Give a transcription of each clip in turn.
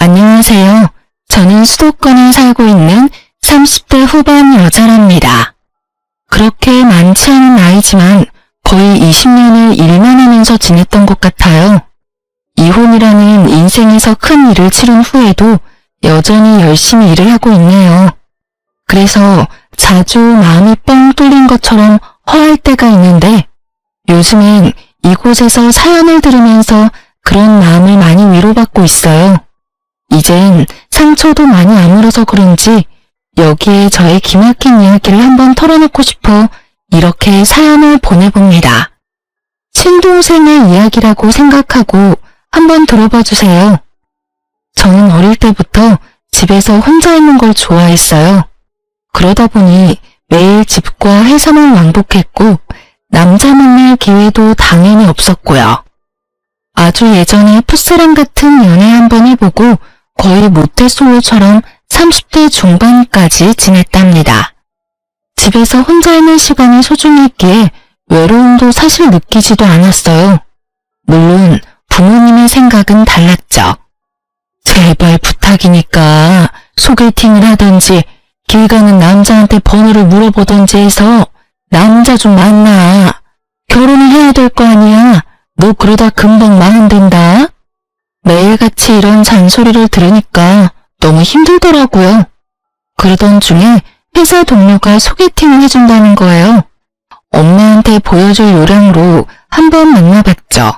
안녕하세요. 저는 수도권에 살고 있는 30대 후반 여자랍니다. 그렇게 많지 않은 나이지만 거의 20년을 일만 하면서 지냈던 것 같아요. 이혼이라는 인생에서 큰 일을 치른 후에도 여전히 열심히 일을 하고 있네요. 그래서 자주 마음이 뻥 뚫린 것처럼 허할 때가 있는데 요즘엔 이곳에서 사연을 들으면서 그런 마음을 많이 위로받고 있어요. 이젠 상처도 많이 아물어서 그런지 여기에 저의 기막힌 이야기를 한번 털어놓고 싶어 이렇게 사연을 보내봅니다. 친동생의 이야기라고 생각하고 한번 들어봐 주세요. 저는 어릴 때부터 집에서 혼자 있는 걸 좋아했어요. 그러다 보니 매일 집과 회사만 왕복했고 남자 만날 기회도 당연히 없었고요. 아주 예전에 풋사랑 같은 연애 한번 해보고 거의 모태솔로처럼 30대 중반까지 지냈답니다. 집에서 혼자 있는 시간이 소중히 있기에 외로움도 사실 느끼지도 않았어요. 물론 부모님의 생각은 달랐죠. 제발 부탁이니까 소개팅을 하든지 길 가는 남자한테 번호를 물어보든지 해서 남자 좀 만나. 결혼을 해야 될 거 아니야. 너 그러다 금방 망한댄다. 매일같이 이런 잔소리를 들으니까 너무 힘들더라고요. 그러던 중에 회사 동료가 소개팅을 해준다는 거예요. 엄마한테 보여줄 요량으로 한번 만나봤죠.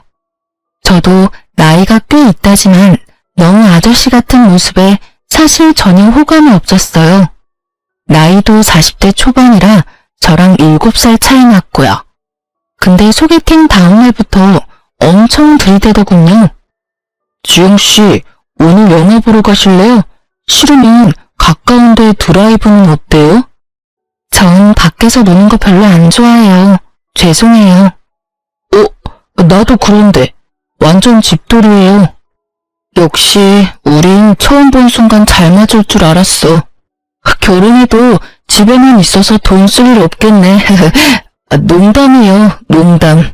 저도 나이가 꽤 있다지만 너무 아저씨 같은 모습에 사실 전혀 호감이 없었어요. 나이도 40대 초반이라 저랑 7살 차이 났고요. 근데 소개팅 다음날부터 엄청 들이대더군요. 지영씨, 오늘 영화 보러 가실래요? 싫으면 가까운데 드라이브는 어때요? 전 밖에서 노는 거 별로 안 좋아해요. 죄송해요. 나도 그런데 완전 집돌이에요. 역시 우린 처음 본 순간 잘 맞을 줄 알았어. 결혼해도 집에만 있어서 돈 쓸 일 없겠네. 농담이에요, 농담.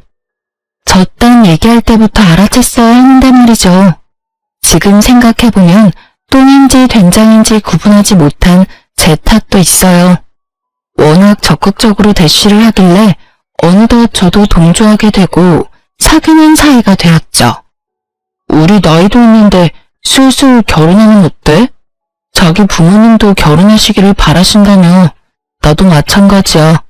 저 딴 얘기할 때부터 알아챘어야 했는데 말이죠. 지금 생각해보면 똥인지 된장인지 구분하지 못한 제 탓도 있어요. 워낙 적극적으로 대쉬를 하길래 어느덧 저도 동조하게 되고 사귀는 사이가 되었죠. 우리 나이도 있는데 슬슬 결혼하면 어때? 자기 부모님도 결혼하시기를 바라신다며 나도 마찬가지야.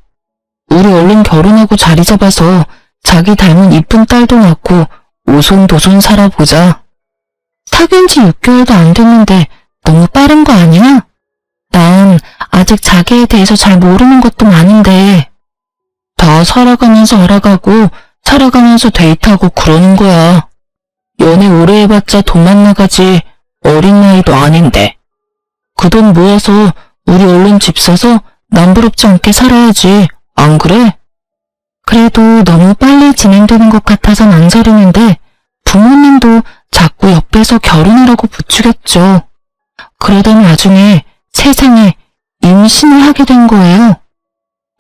우리 얼른 결혼하고 자리 잡아서 자기 닮은 이쁜 딸도 낳고 오손도손 살아보자. 사귄 지 6개월도 안 됐는데 너무 빠른 거 아니야? 난 아직 자기에 대해서 잘 모르는 것도 많은데. 다 살아가면서 알아가고 살아가면서 데이트하고 그러는 거야. 연애 오래 해봤자 돈만 나가지 어린 나이도 아닌데. 그 돈 모아서 우리 얼른 집 사서 남부럽지 않게 살아야지. 안 그래? 그래도 너무 빨리 진행되는 것 같아서 망설이는데 부모님도 자꾸 옆에서 결혼하라고 부추겼죠. 그러던 와중에 세상에 임신을 하게 된 거예요.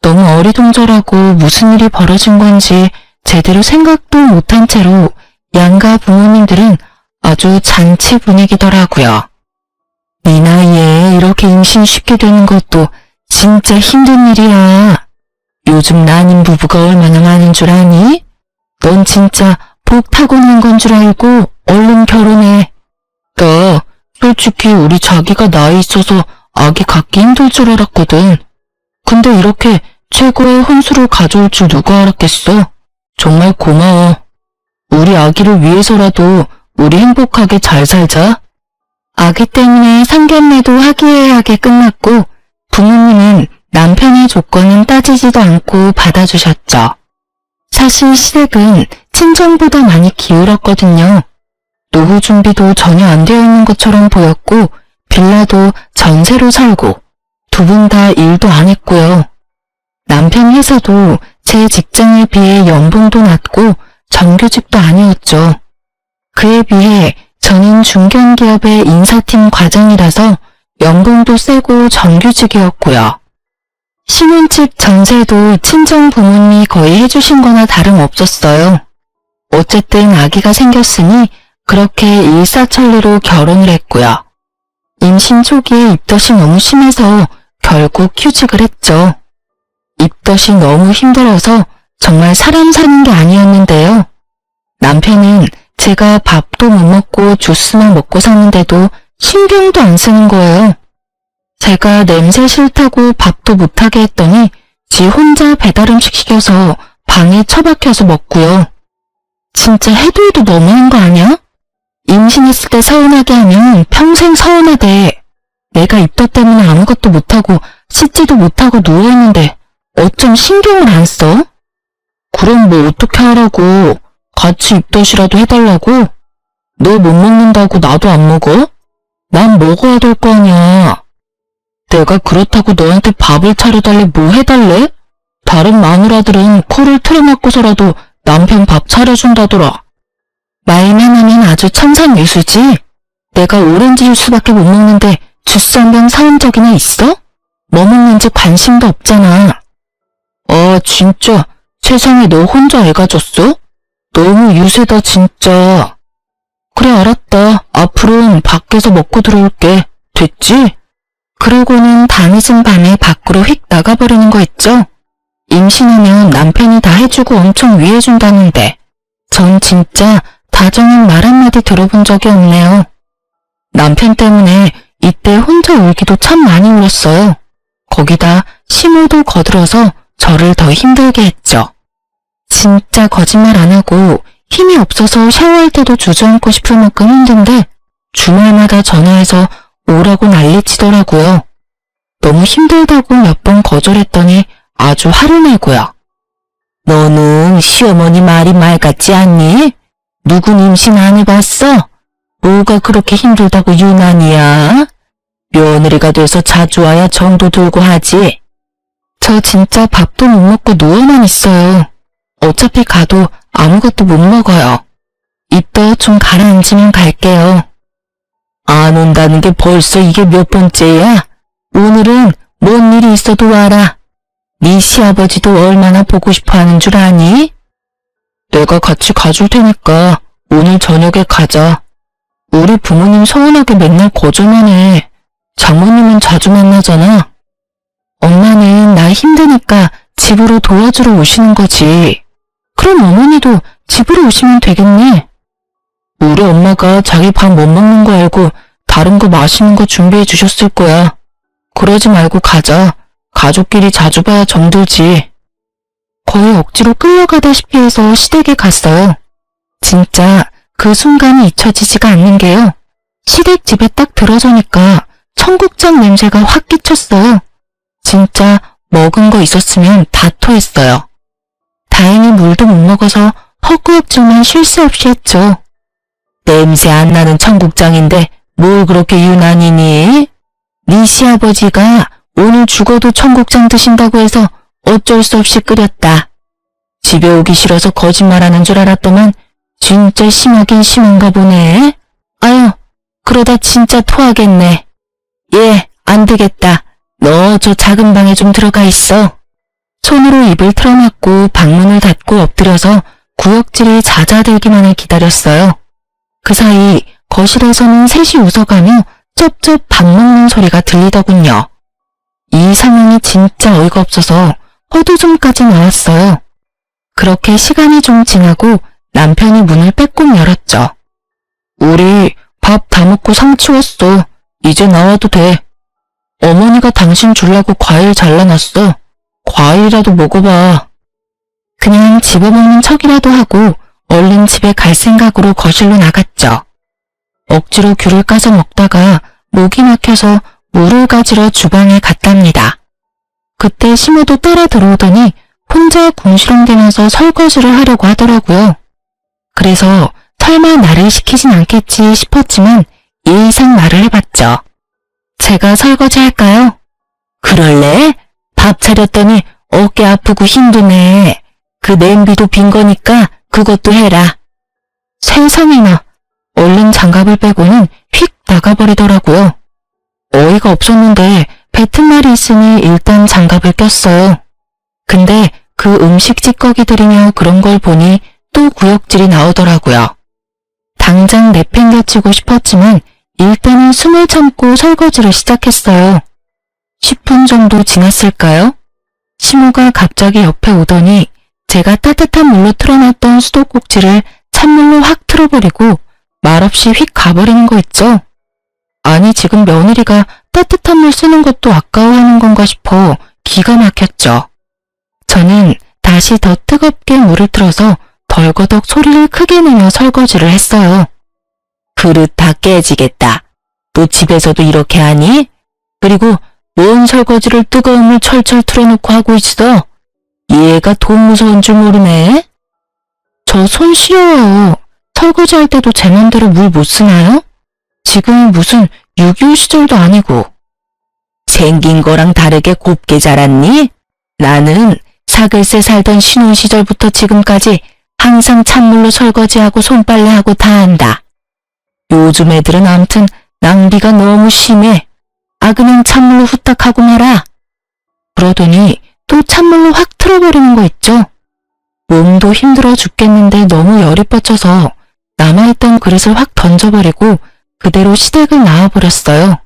너무 어리둥절하고 무슨 일이 벌어진 건지 제대로 생각도 못한 채로 양가 부모님들은 아주 잔치 분위기더라고요. 네 나이에 이렇게 임신 쉽게 되는 것도 진짜 힘든 일이야. 요즘 난임 부부가 얼마나 많은 줄 아니? 넌 진짜 복 타고난 건 줄 알고 얼른 결혼해. 나 솔직히 우리 자기가 나이 있어서 아기 갖기 힘들 줄 알았거든. 근데 이렇게 최고의 혼수를 가져올 줄 누가 알았겠어? 정말 고마워. 우리 아기를 위해서라도 우리 행복하게 잘 살자. 아기 때문에 상견례도 화기애애하게 끝났고 부모님은 남편의 조건은 따지지도 않고 받아주셨죠. 사실 시댁은 친정보다 많이 기울었거든요. 노후 준비도 전혀 안 되어 있는 것처럼 보였고 빌라도 전세로 살고 두 분 다 일도 안 했고요. 남편 회사도 제 직장에 비해 연봉도 낮고 정규직도 아니었죠. 그에 비해 저는 중견기업의 인사팀 과장이라서 연봉도 세고 정규직이었고요. 신혼집 전세도 친정 부모님이 거의 해주신 거나 다름없었어요. 어쨌든 아기가 생겼으니 그렇게 일사천리로 결혼을 했고요. 임신 초기에 입덧이 너무 심해서 결국 휴직을 했죠. 입덧이 너무 힘들어서 정말 사람 사는 게 아니었는데요. 남편은 제가 밥도 못 먹고 주스만 먹고 사는데도 신경도 안 쓰는 거예요. 제가 냄새 싫다고 밥도 못하게 했더니 지 혼자 배달음식 시켜서 방에 처박혀서 먹고요. 진짜 해도 해도 너무한 거 아니야? 임신했을 때 서운하게 하면 평생 서운하대. 내가 입덧 때문에 아무것도 못하고 씻지도 못하고 누워있는데 어쩜 신경을 안 써? 그럼 뭐 어떻게 하라고? 같이 입덧이라도 해달라고? 너 못 먹는다고 나도 안 먹어? 난 먹어야 될 거 아니야. 내가 그렇다고 너한테 밥을 차려달래 뭐 해달래? 다른 마누라들은 코를 틀어막고서라도 남편 밥 차려준다더라. 말만 하면 아주 천상유수지? 내가 오렌지 주스밖에 못 먹는데 주스 한 병 사온 적이나 있어? 뭐 먹는지 관심도 없잖아. 진짜 세상에 너 혼자 애가 졌어? 너무 유세다 진짜. 그래 알았다. 앞으로는 밖에서 먹고 들어올게. 됐지? 그러고는 밤늦은 밤에 밖으로 휙 나가버리는 거 있죠? 임신하면 남편이 다 해주고 엄청 위해준다는데 전 진짜 다정한 말 한마디 들어본 적이 없네요. 남편 때문에 이때 혼자 울기도 참 많이 울었어요. 거기다 심호도 거들어서 저를 더 힘들게 했죠. 진짜 거짓말 안 하고 힘이 없어서 샤워할 때도 주저앉고 싶을 만큼 힘든데 주말마다 전화해서 오라고 난리치더라고요. 너무 힘들다고 몇 번 거절했더니 아주 화를 내고요. 너는 시어머니 말이 말 같지 않니? 누군 임신 안 해봤어? 뭐가 그렇게 힘들다고 유난이야? 며느리가 돼서 자주 와야 정도 들고 하지. 저 진짜 밥도 못 먹고 누워만 있어요. 어차피 가도 아무것도 못 먹어요. 입덧 좀 가라앉으면 갈게요. 안 온다는 게 벌써 이게 몇 번째야? 오늘은 뭔 일이 있어도 와라. 네 시아버지도 얼마나 보고 싶어 하는 줄 아니? 내가 같이 가줄 테니까 오늘 저녁에 가자. 우리 부모님 서운하게 맨날 거절만 해. 장모님은 자주 만나잖아. 엄마는 나 힘드니까 집으로 도와주러 오시는 거지. 그럼 어머니도 집으로 오시면 되겠네. 우리 엄마가 자기 밥 못 먹는 거 알고 다른 거 맛있는 거 준비해 주셨을 거야. 그러지 말고 가자. 가족끼리 자주 봐야 정들지. 거의 억지로 끌려가다시피 해서 시댁에 갔어요. 진짜 그 순간이 잊혀지지가 않는 게요. 시댁 집에 딱 들어서니까 청국장 냄새가 확 끼쳤어요. 진짜 먹은 거 있었으면 다 토했어요. 다행히 물도 못 먹어서 헛구역질만 쉴 새 없이 했죠. 냄새 안 나는 청국장인데 뭘 그렇게 유난이니? 네 시아버지가 오늘 죽어도 청국장 드신다고 해서 어쩔 수 없이 끓였다. 집에 오기 싫어서 거짓말하는 줄 알았더만 진짜 심하긴 심한가 보네. 아유, 그러다 진짜 토하겠네. 예, 안 되겠다. 너 저 작은 방에 좀 들어가 있어. 손으로 입을 틀어막고 방문을 닫고 엎드려서 구역질이 잦아들기만을 기다렸어요. 그 사이 거실에서는 셋이 웃어가며 쩝쩝 밥 먹는 소리가 들리더군요. 이 상황이 진짜 어이가 없어서 헛웃음까지 나왔어요. 그렇게 시간이 좀 지나고 남편이 문을 빼꼼 열었죠. 우리 밥 다 먹고 상 치웠어. 이제 나와도 돼. 어머니가 당신 주려고 과일 잘라놨어. 과일이라도 먹어봐. 그냥 집어먹는 척이라도 하고 얼른 집에 갈 생각으로 거실로 나갔죠. 억지로 귤을 까서 먹다가 목이 막혀서 물을 가지러 주방에 갔답니다. 그때 심호도 따라 들어오더니 혼자 궁시렁대면서 설거지를 하려고 하더라고요. 그래서 설마 나를 시키진 않겠지 싶었지만 예의상 말을 해봤죠. 제가 설거지 할까요? 그럴래? 밥 차렸더니 어깨 아프고 힘드네. 그 냄비도 빈 거니까 그것도 해라. 세상에나, 얼른 장갑을 빼고는 휙 나가버리더라고요. 어이가 없었는데 뱉은 말이 있으니 일단 장갑을 꼈어요. 근데 그 음식 찌꺼기들이며 그런 걸 보니 또 구역질이 나오더라고요. 당장 내팽개치고 싶었지만 일단은 숨을 참고 설거지를 시작했어요. 10분 정도 지났을까요? 시모가 갑자기 옆에 오더니 제가 따뜻한 물로 틀어놨던 수도꼭지를 찬물로 확 틀어버리고 말없이 휙 가버리는 거 있죠? 아니 지금 며느리가 따뜻한 물 쓰는 것도 아까워하는 건가 싶어 기가 막혔죠. 저는 다시 더 뜨겁게 물을 틀어서 덜거덕 소리를 크게 내며 설거지를 했어요. 그릇 다 깨지겠다. 너 집에서도 이렇게 하니? 그리고 뭔 설거지를 뜨거운 물 철철 틀어놓고 하고 있어? 얘가 돈 무서운 줄 모르네. 저 손 시려워요. 설거지할 때도 제 맘대로 물 못 쓰나요? 지금은 무슨 6.25 시절도 아니고. 생긴 거랑 다르게 곱게 자랐니? 나는 사글세 살던 신혼 시절부터 지금까지 항상 찬물로 설거지하고 손빨래하고 다 한다. 요즘 애들은 암튼 낭비가 너무 심해. 아 그냥 찬물로 후딱 하고 말아. 그러더니 또 찬물로 확 틀어버리는 거 있죠. 몸도 힘들어 죽겠는데 너무 열이 뻗쳐서 남아있던 그릇을 확 던져버리고 그대로 시댁을 나와버렸어요.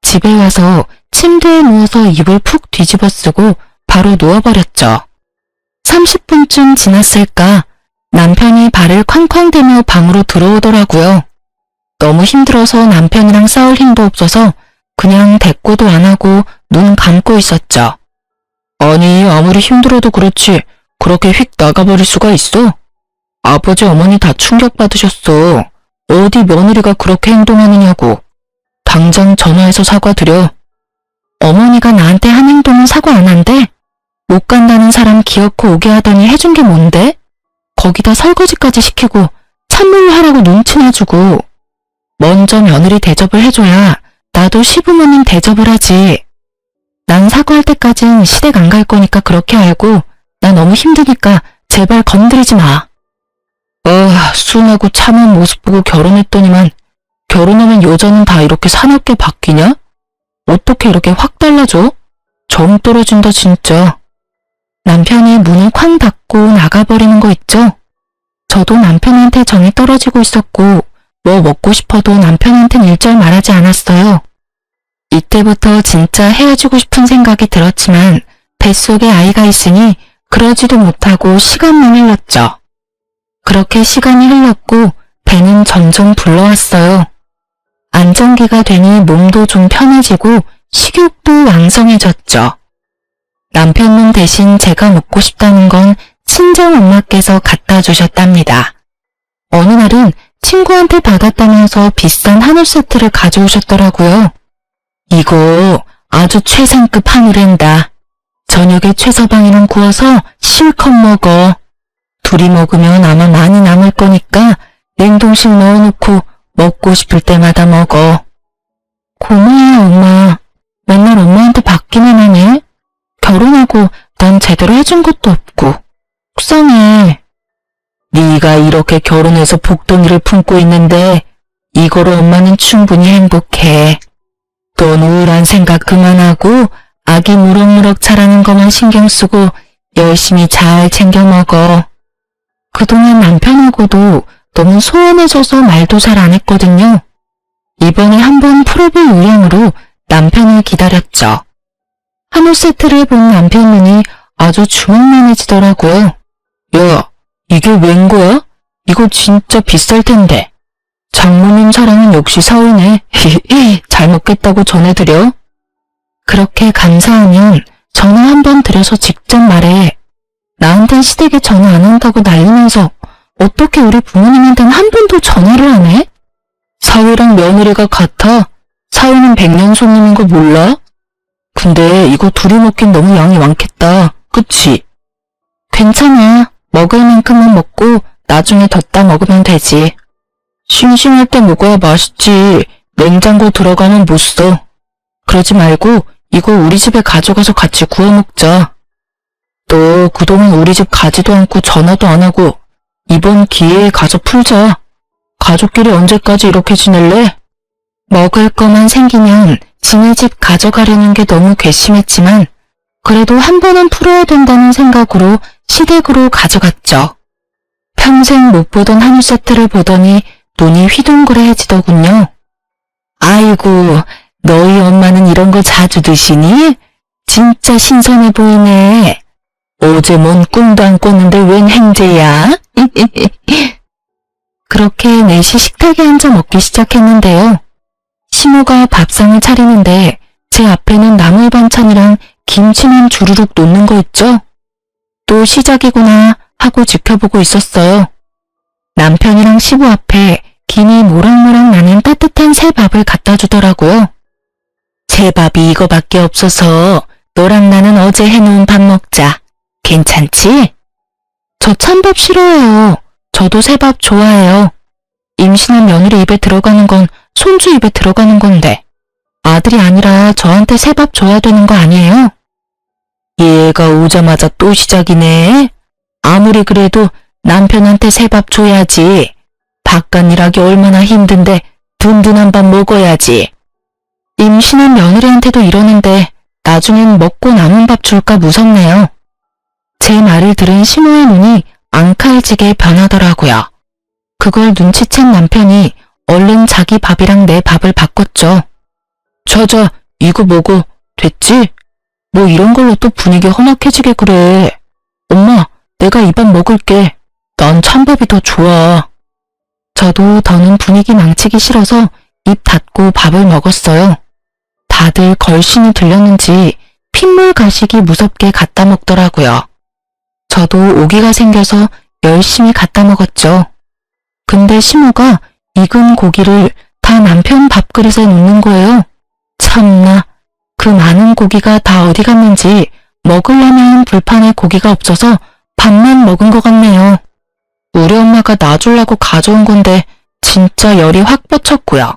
집에 와서 침대에 누워서 이불 푹 뒤집어 쓰고 바로 누워버렸죠. 30분쯤 지났을까 남편이 발을 쾅쾅대며 방으로 들어오더라고요. 너무 힘들어서 남편이랑 싸울 힘도 없어서 그냥 대꾸도 안 하고 눈 감고 있었죠. 아니 아무리 힘들어도 그렇지 그렇게 휙 나가버릴 수가 있어? 아버지 어머니 다 충격받으셨어. 어디 며느리가 그렇게 행동하느냐고. 당장 전화해서 사과드려. 어머니가 나한테 한 행동은 사과 안 한대? 못 간다는 사람 기어코 오게 하더니 해준 게 뭔데? 거기다 설거지까지 시키고 찬물로 하라고 눈치나 주고. 먼저 며느리 대접을 해줘야 나도 시부모님 대접을 하지. 난 사과할 때까진 시댁 안 갈 거니까 그렇게 알고 나 너무 힘드니까 제발 건드리지 마. 순하고 참은 모습 보고 결혼했더니만 결혼하면 여자는 다 이렇게 사납게 바뀌냐? 어떻게 이렇게 확 달라져? 정 떨어진다 진짜. 남편이 문을 쾅 닫고 나가버리는 거 있죠? 저도 남편한테 정이 떨어지고 있었고 뭐 먹고 싶어도 남편한텐 일절 말하지 않았어요. 이때부터 진짜 헤어지고 싶은 생각이 들었지만 뱃속에 아이가 있으니 그러지도 못하고 시간만 흘렀죠. 그렇게 시간이 흘렀고 배는 점점 불러왔어요. 안정기가 되니 몸도 좀 편해지고 식욕도 왕성해졌죠. 남편 놈 대신 제가 먹고 싶다는 건 친정엄마께서 갖다 주셨답니다. 어느 날은 친구한테 받았다면서 비싼 한우 세트를 가져오셨더라고요. 이거 아주 최상급 한우랜다. 저녁에 최서방이랑 구워서 실컷 먹어. 둘이 먹으면 아마 많이 남을 거니까 냉동실 넣어놓고 먹고 싶을 때마다 먹어. 고마워요 엄마. 맨날 엄마한테 받기만 하네. 결혼하고 난 제대로 해준 것도 없고 속상해. 네가 이렇게 결혼해서 복덩이를 품고 있는데 이거로 엄마는 충분히 행복해. 넌 우울한 생각 그만하고 아기 무럭무럭 자라는 것만 신경 쓰고 열심히 잘 챙겨 먹어. 그동안 남편하고도 너무 소원해져서 말도 잘 안 했거든요. 이번에 한번 풀어볼 요량으로 남편을 기다렸죠. 한우 세트를 본 남편 눈이 아주 주먹만해지더라고요. 야, 이게 웬 거야? 이거 진짜 비쌀 텐데. 장모님 사랑은 역시 사위네. 잘 먹겠다고 전해드려. 그렇게 감사하면 전화 한번 드려서 직접 말해. 나한텐 시댁에 전화 안 한다고 난리면서 어떻게 우리 부모님한테는 한 번도 전화를 안 해? 사위랑 며느리가 같아. 사위는 100년 손님인 거 몰라? 근데 이거 둘이 먹긴 너무 양이 많겠다. 그치? 괜찮아. 먹을 만큼만 먹고 나중에 덧다 먹으면 되지. 심심할 때 먹어야 맛있지. 냉장고 들어가면 못 써. 그러지 말고 이거 우리 집에 가져가서 같이 구워 먹자. 너 그동안 우리 집 가지도 않고 전화도 안 하고 이번 기회에 가서 풀자. 가족끼리 언제까지 이렇게 지낼래? 먹을 거만 생기면 지네 집 가져가려는 게 너무 괘씸했지만 그래도 한 번은 풀어야 된다는 생각으로 시댁으로 가져갔죠. 평생 못 보던 한우 세트를 보더니 눈이 휘둥그레해지더군요. 아이고, 너희 엄마는 이런 거 자주 드시니? 진짜 신선해 보이네. 어제 뭔 꿈도 안 꿨는데 웬 행제야? 그렇게 넷이 식탁에 앉아 먹기 시작했는데요. 시모가 밥상을 차리는데 제 앞에는 나물 반찬이랑 김치만 주르륵 놓는 거 있죠? 또 시작이구나 하고 지켜보고 있었어요. 남편이랑 시부 앞에 김이 모락모락 나는 따뜻한 새밥을 갖다 주더라고요. 새밥이 이거밖에 없어서 너랑 나는 어제 해놓은 밥 먹자. 괜찮지? 저 찬밥 싫어해요. 저도 새밥 좋아해요. 임신한 며느리 입에 들어가는 건 손주 입에 들어가는 건데 아들이 아니라 저한테 새밥 줘야 되는 거 아니에요? 얘가 오자마자 또 시작이네. 아무리 그래도 남편한테 새밥 줘야지. 바깥일하기 얼마나 힘든데 든든한 밥 먹어야지. 임신한 며느리한테도 이러는데 나중엔 먹고 남은 밥 줄까 무섭네요. 제 말을 들은 시모의 눈이 앙칼지게 변하더라고요. 그걸 눈치챈 남편이 얼른 자기 밥이랑 내 밥을 바꿨죠. 자자, 이거 먹어. 됐지? 뭐 이런 걸로 또 분위기 험악해지게 그래. 엄마, 내가 이 밥 먹을게. 난 찬밥이 더 좋아. 저도 더는 분위기 망치기 싫어서 입 닫고 밥을 먹었어요. 다들 걸신이 들렸는지 핏물 가시기 무섭게 갖다 먹더라고요. 저도 오기가 생겨서 열심히 갖다 먹었죠. 근데 시모가 익은 고기를 다 남편 밥그릇에 놓는 거예요. 참나, 그 많은 고기가 다 어디 갔는지 먹으려면 불판에 고기가 없어서 밥만 먹은 것 같네요. 우리 엄마가 놔주려고 가져온 건데 진짜 열이 확 뻗쳤고요.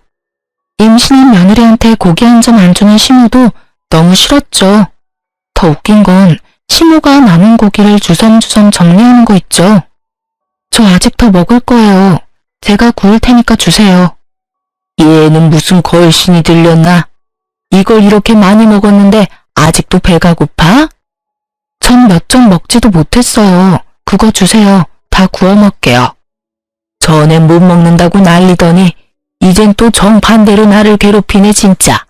임신한 며느리한테 고기 한 점 안 주는 시모도 너무 싫었죠. 더 웃긴 건 시모가 남은 고기를 주섬주섬 정리하는 거 있죠. 저 아직 더 먹을 거예요. 제가 구울 테니까 주세요. 얘는 무슨 걸신이 들렸나? 이걸 이렇게 많이 먹었는데 아직도 배가 고파? 전 몇 점 먹지도 못했어요. 그거 주세요. 다 구워 먹게요. 전엔 못 먹는다고 난리더니 이젠 또 정반대로 나를 괴롭히네 진짜.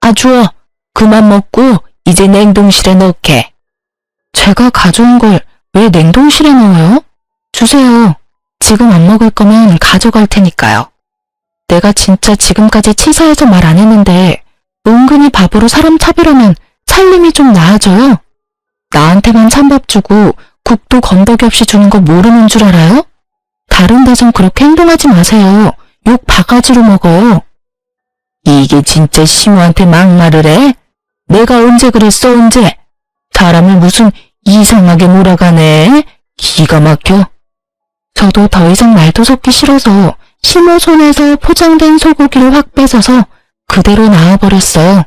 아 주워. 그만 먹고 이제 냉동실에 넣게. 제가 가져온 걸 왜 냉동실에 넣어요? 주세요. 지금 안 먹을 거면 가져갈 테니까요. 내가 진짜 지금까지 치사해서 말 안 했는데 은근히 밥으로 사람 차별하면 살림이 좀 나아져요? 나한테만 찬밥 주고 국도 건더기 없이 주는 거 모르는 줄 알아요? 다른 데선 그렇게 행동하지 마세요. 욕 바가지로 먹어요. 이게 진짜 시모한테 막말을 해? 내가 언제 그랬어 언제? 사람을 무슨 이상하게 몰아가네. 기가 막혀. 저도 더 이상 말도 섞기 싫어서 시모 손에서 포장된 소고기를 확 뺏어서 그대로 나와버렸어요.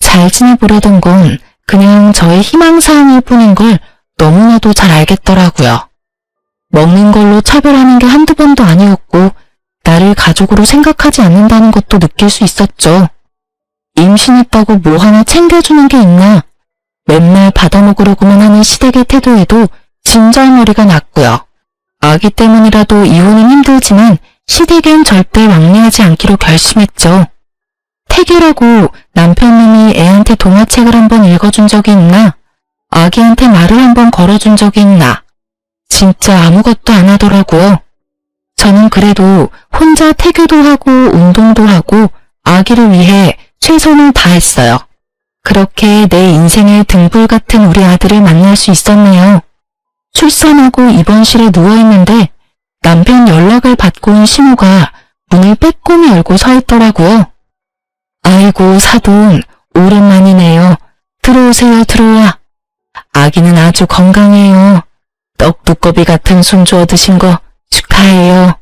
잘 지내보려던 건 그냥 저의 희망사항일 뿐인 걸 너무나도 잘 알겠더라고요. 먹는 걸로 차별하는 게 한두 번도 아니었고 나를 가족으로 생각하지 않는다는 것도 느낄 수 있었죠. 임신했다고 뭐 하나 챙겨주는 게 있나? 맨날 받아먹으려고만 하는 시댁의 태도에도 진절머리가 났고요. 아기 때문이라도 이혼은 힘들지만 시댁엔 절대 왕래하지 않기로 결심했죠. 태교라고 남편님이 애한테 동화책을 한번 읽어준 적이 있나? 아기한테 말을 한번 걸어준 적이 있나? 진짜 아무것도 안 하더라고요. 저는 그래도 혼자 태교도 하고 운동도 하고 아기를 위해 최선을 다했어요. 그렇게 내 인생의 등불 같은 우리 아들을 만날 수 있었네요. 출산하고 입원실에 누워있는데 남편 연락을 받고 온 시모가 문을 빼꼼히 열고 서 있더라고요. 아이고 사돈 오랜만이네요. 들어오세요 들어와. 아기는 아주 건강해요. 떡두꺼비 같은 손주 얻으신 거 축하해요.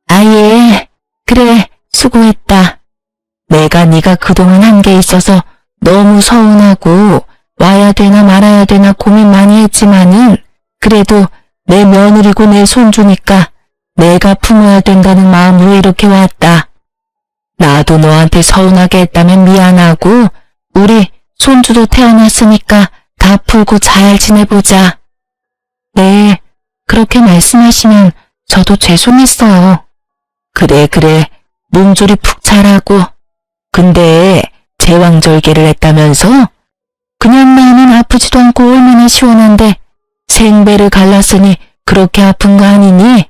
아예 그래 수고했다. 내가 네가 그동안 한 게 있어서 너무 서운하고 와야 되나 말아야 되나 고민 많이 했지만은 그래도 내 며느리고 내 손주니까 내가 품어야 된다는 마음으로 이렇게 왔다. 나도 너한테 서운하게 했다면 미안하고 우리 손주도 태어났으니까 다 풀고 잘 지내보자. 네, 그렇게 말씀하시면 저도 죄송했어요. 그래. 몸조리 푹 잘하고. 근데 제왕절개를 했다면서? 그냥 나는 아프지도 않고 얼마나 시원한데 생배를 갈랐으니 그렇게 아픈 거 아니니?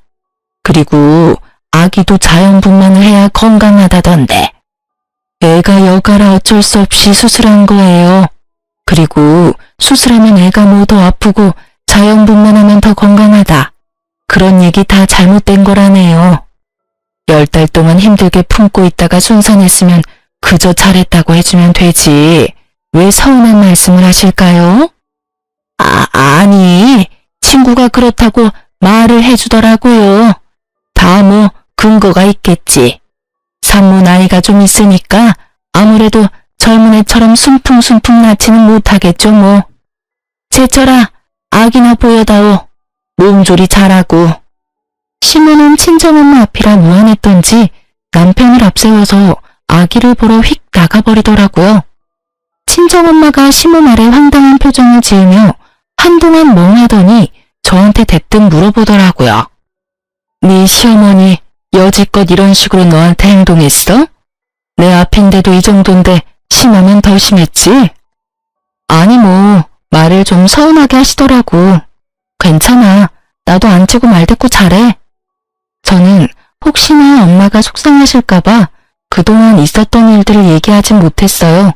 그리고 아기도 자연분만을 해야 건강하다던데. 애가 여가라 어쩔 수 없이 수술한 거예요. 그리고 수술하면 애가 뭐 더 아프고 자연분만하면 더 건강하다. 그런 얘기 다 잘못된 거라네요. 10달 동안 힘들게 품고 있다가 순산했으면 그저 잘했다고 해주면 되지. 왜 서운한 말씀을 하실까요? 아니, 친구가 그렇다고 말을 해주더라고요. 다 뭐 근거가 있겠지. 산모 나이가 좀 있으니까 아무래도 젊은 애처럼 순풍순풍 낳지는 못하겠죠 뭐. 제철아, 아기나 보여다오. 몸조리 잘하고. 시모는 친정엄마 앞이라 무안했던지 남편을 앞세워서 아기를 보러 휙 나가버리더라고요. 친정엄마가 시모 말에 황당한 표정을 지으며 한동안 멍하더니 저한테 대뜸 물어보더라고요. 네 시어머니 여지껏 이런 식으로 너한테 행동했어? 내 앞인데도 이 정도인데 심하면 더 심했지? 아니 뭐 말을 좀 서운하게 하시더라고. 괜찮아. 나도 안 치고 말대꾸 잘해. 저는 혹시나 엄마가 속상하실까봐 그동안 있었던 일들을 얘기하진 못했어요.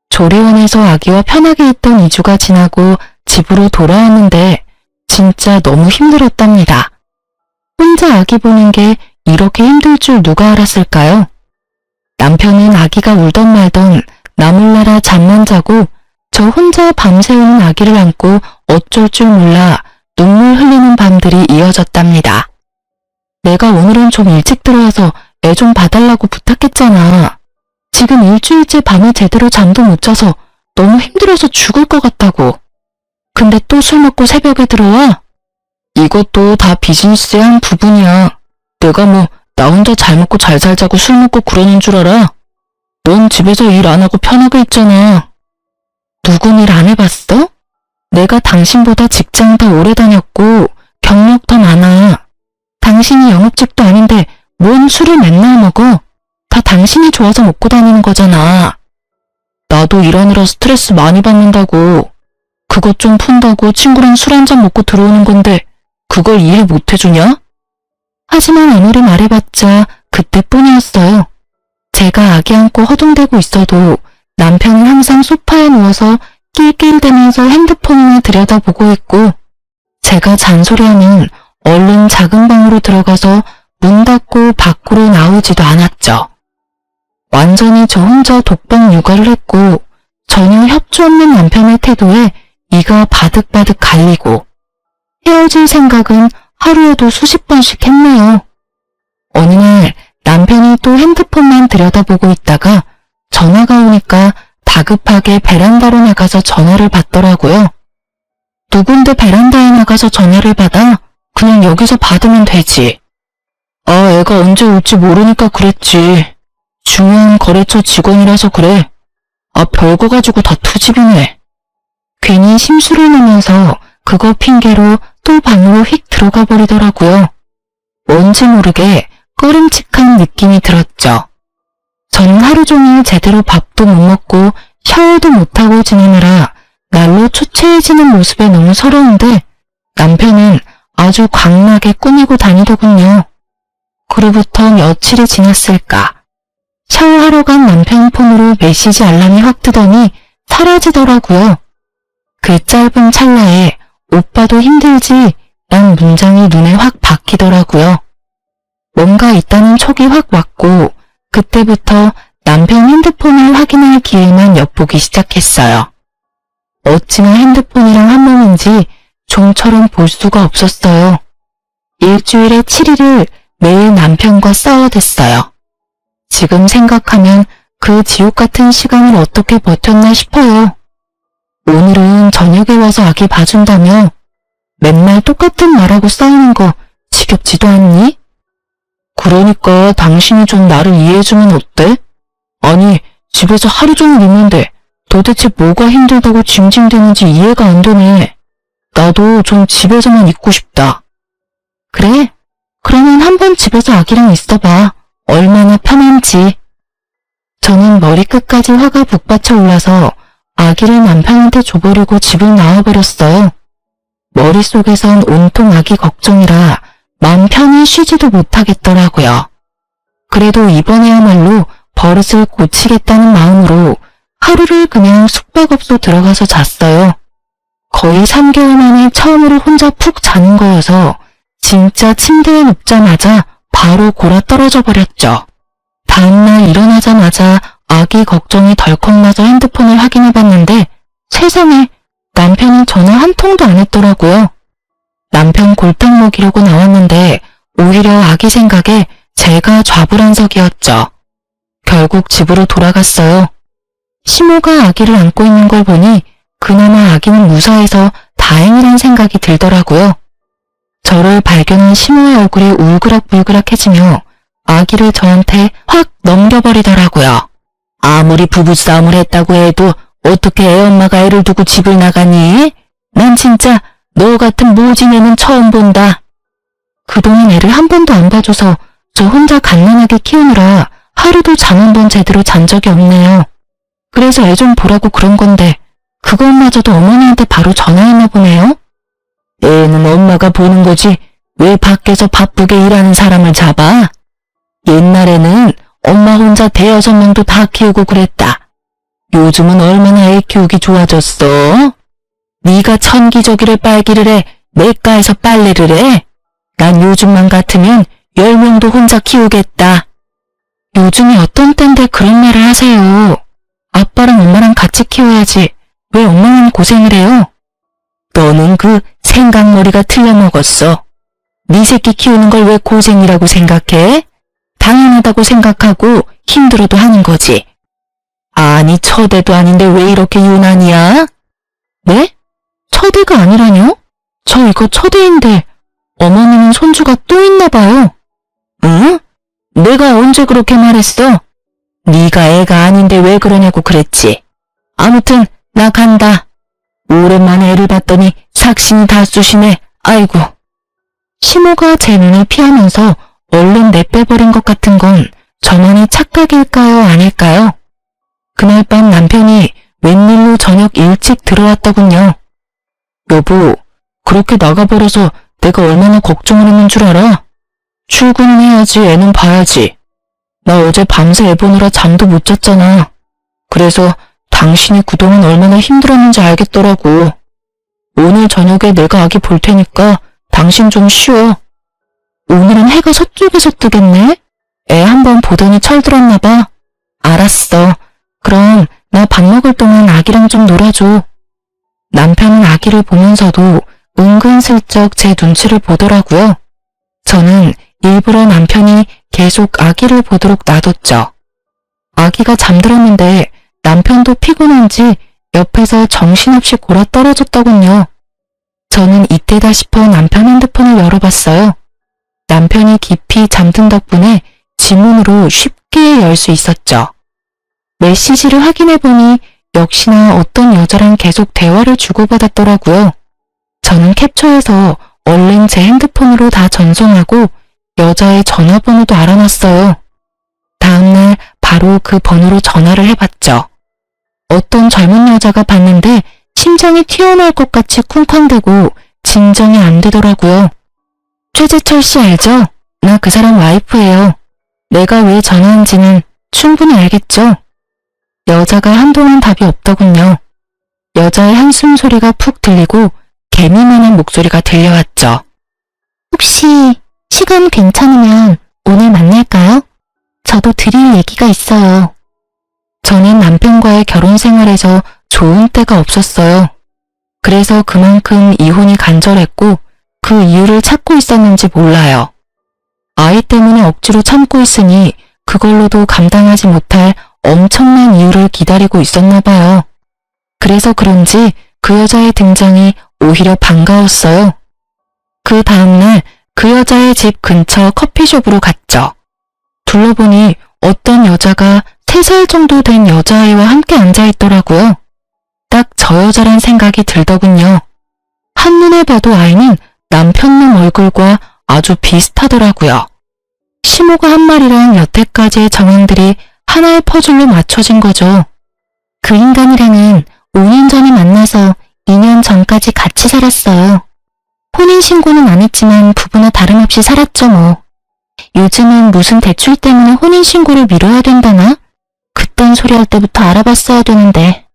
조리원에서 아기와 편하게 있던 2주가 지나고 집으로 돌아왔는데 진짜 너무 힘들었답니다. 혼자 아기 보는 게 이렇게 힘들 줄 누가 알았을까요? 남편은 아기가 울던 말던 나 몰라라 잠만 자고 저 혼자 밤새우는 아기를 안고 어쩔 줄 몰라 눈물 흘리는 밤들이 이어졌답니다. 내가 오늘은 좀 일찍 들어와서 애 좀 봐달라고 부탁했잖아. 지금 일주일째 밤에 제대로 잠도 못 자서 너무 힘들어서 죽을 것 같다고. 근데 또 술 먹고 새벽에 들어와? 이것도 다 비즈니스의 한 부분이야. 내가 뭐 나 혼자 잘 먹고 잘 살자고 술 먹고 그러는 줄 알아? 넌 집에서 일 안 하고 편하게 있잖아. 누군 일 안 해봤어? 내가 당신보다 직장 더 오래 다녔고 경력 더 많아. 당신이 영업직도 아닌데 뭔 술을 맨날 먹어? 다 당신이 좋아서 먹고 다니는 거잖아. 나도 일하느라 스트레스 많이 받는다고. 그것 좀 푼다고 친구랑 술 한잔 먹고 들어오는 건데 그걸 이해 못 해주냐? 하지만 아무리 말해봤자 그때뿐이었어요. 제가 아기 안고 허둥대고 있어도 남편은 항상 소파에 누워서 낄낄대면서 핸드폰을 들여다보고 있고 제가 잔소리하면 얼른 작은 방으로 들어가서 문 닫고 밖으로 나오지도 않았죠. 완전히 저 혼자 독방 육아를 했고 전혀 협조 없는 남편의 태도에 이가 바득바득 갈리고 헤어질 생각은 하루에도 수십 번씩 했네요. 어느 날 남편이 또 핸드폰만 들여다보고 있다가 전화가 오니까 다급하게 베란다로 나가서 전화를 받더라고요. 누군데 베란다에 나가서 전화를 받아? 그냥 여기서 받으면 되지. 애가 언제 올지 모르니까 그랬지. 중요한 거래처 직원이라서 그래. 별거 가지고 다 투집이네. 괜히 심술을 내면서 그거 핑계로 또 방으로 휙 들어가 버리더라고요. 뭔지 모르게 꺼림칙한 느낌이 들었죠. 저는 하루 종일 제대로 밥도 못 먹고 샤워도 못하고 지내느라 날로 초췌해지는 모습에 너무 서러운데 남편은 아주 광나게 꾸미고 다니더군요. 그로부터 며칠이 지났을까. 샤워하러 간 남편 폰으로 메시지 알람이 확 뜨더니 사라지더라고요. 그 짧은 찰나에 오빠도 힘들지? 란 문장이 눈에 확 박히더라고요. 뭔가 있다는 촉이 확 왔고 그때부터 남편 핸드폰을 확인할 기회만 엿보기 시작했어요. 어찌나 핸드폰이랑 한 몸인지 좀처럼 볼 수가 없었어요. 일주일에 7일을 매일 남편과 싸워댔어요. 지금 생각하면 그 지옥 같은 시간을 어떻게 버텼나 싶어요. 오늘은 저녁에 와서 아기 봐준다며 맨날 똑같은 말하고 싸우는 거 지겹지도 않니? 그러니까 당신이 좀 나를 이해해주면 어때? 아니, 집에서 하루 종일 있는데 도대체 뭐가 힘들다고 징징대는지 이해가 안 되네. 나도 좀 집에서만 있고 싶다. 그래? 그러면 한번 집에서 아기랑 있어봐. 얼마나 편한지. 저는 머리끝까지 화가 북받쳐 올라서 아기를 남편한테 줘버리고 집을 나와버렸어요. 머릿속에선 온통 아기 걱정이라 마음 편히 쉬지도 못하겠더라고요. 그래도 이번에야말로 버릇을 고치겠다는 마음으로 하루를 그냥 숙박업소 들어가서 잤어요. 거의 3개월 만에 처음으로 혼자 푹 자는 거여서 진짜 침대에 눕자마자 바로 골아떨어져 버렸죠. 다음날 일어나자마자 아기 걱정이 덜컥 나서 핸드폰을 확인해봤는데 세상에 남편은 전화 한 통도 안 했더라고요. 남편 골탕 먹이려고 나왔는데 오히려 아기 생각에 제가 좌불안석이었죠. 결국 집으로 돌아갔어요. 시모가 아기를 안고 있는 걸 보니 그나마 아기는 무사해서 다행이란 생각이 들더라고요. 저를 발견한 시모의 얼굴이 울그락불그락해지며 아기를 저한테 확 넘겨버리더라고요. 아무리 부부싸움을 했다고 해도 어떻게 애엄마가 애를 두고 집을 나가니? 난 진짜 너 같은 모진애는 처음 본다. 그동안 애를 한 번도 안 봐줘서 저 혼자 갓난아기 키우느라 하루도 잠 한 번 제대로 잔 적이 없네요. 그래서 애 좀 보라고 그런 건데 그것마저도 어머니한테 바로 전화했나 보네요. 애는 엄마가 보는 거지 왜 밖에서 바쁘게 일하는 사람을 잡아? 옛날에는 엄마 혼자 대여섯 명도 다 키우고 그랬다. 요즘은 얼마나 애 키우기 좋아졌어? 네가 천기저귀를 빨기를 해 내과에서 빨래를 해? 난 요즘만 같으면 10명도 혼자 키우겠다. 요즘이 어떤 땐데 그런 말을 하세요. 아빠랑 엄마랑 같이 키워야지 왜 엄마만 고생을 해요? 너는 그 생각머리가 틀려먹었어. 네 새끼 키우는 걸 왜 고생이라고 생각해? 당연하다고 생각하고 힘들어도 하는 거지. 아니 처대도 아닌데 왜 이렇게 유난이야? 네? 처대가 아니라뇨? 저 이거 처대인데 어머니는 손주가 또 있나 봐요. 응? 내가 언제 그렇게 말했어? 네가 애가 아닌데 왜 그러냐고 그랬지. 아무튼 나 간다. 오랜만에 애를 봤더니 삭신이 다 쑤시네. 아이고. 시모가 제 눈을 피하면서 얼른 내빼버린 것 같은 건 저만의 착각일까요 아닐까요? 그날 밤 남편이 웬일로 저녁 일찍 들어왔더군요. 여보, 그렇게 나가버려서 내가 얼마나 걱정을 했는 줄 알아? 출근은 해야지 애는 봐야지. 나 어제 밤새 애 보느라 잠도 못 잤잖아. 그래서 당신이 그동안 얼마나 힘들었는지 알겠더라고. 오늘 저녁에 내가 아기 볼 테니까 당신 좀 쉬어. 오늘은 해가 서쪽에서 뜨겠네? 애 한번 보더니 철들었나 봐. 알았어. 그럼 나 밥 먹을 동안 아기랑 좀 놀아줘. 남편은 아기를 보면서도 은근슬쩍 제 눈치를 보더라고요. 저는 일부러 남편이 계속 아기를 보도록 놔뒀죠. 아기가 잠들었는데 남편도 피곤한지 옆에서 정신없이 골아 떨어졌더군요. 저는 이때다 싶어 남편 핸드폰을 열어봤어요. 남편이 깊이 잠든 덕분에 지문으로 쉽게 열 수 있었죠. 메시지를 확인해보니 역시나 어떤 여자랑 계속 대화를 주고받았더라고요. 저는 캡처해서 얼른 제 핸드폰으로 다 전송하고 여자의 전화번호도 알아놨어요. 다음날 바로 그 번호로 전화를 해봤죠. 어떤 젊은 여자가 봤는데 심장이 튀어나올 것 같이 쿵쾅대고 진정이 안 되더라고요. 최재철 씨 알죠? 나 그 사람 와이프예요. 내가 왜 전화한지는 충분히 알겠죠? 여자가 한동안 답이 없더군요. 여자의 한숨 소리가 푹 들리고 개미만한 목소리가 들려왔죠. 혹시 시간 괜찮으면 오늘 만날까요? 저도 드릴 얘기가 있어요. 저는 남편과의 결혼 생활에서 좋은 때가 없었어요. 그래서 그만큼 이혼이 간절했고 그 이유를 찾고 있었는지 몰라요. 아이 때문에 억지로 참고 있으니 그걸로도 감당하지 못할 엄청난 이유를 기다리고 있었나 봐요. 그래서 그런지 그 여자의 등장이 오히려 반가웠어요. 그 다음날 그 여자의 집 근처 커피숍으로 갔죠. 둘러보니 어떤 여자가 3살 정도 된 여자아이와 함께 앉아있더라고요. 딱 저 여자란 생각이 들더군요. 한눈에 봐도 아이는 남편놈 얼굴과 아주 비슷하더라고요. 시모가 한 말이랑 여태까지의 정황들이 하나의 퍼즐로 맞춰진 거죠. 그 인간이랑은 5년 전에 만나서 2년 전까지 같이 살았어요. 혼인신고는 안 했지만 부부나 다름없이 살았죠 뭐. 요즘은 무슨 대출 때문에 혼인신고를 미뤄야 된다나? 그딴 소리 할 때부터 알아봤어야 되는데.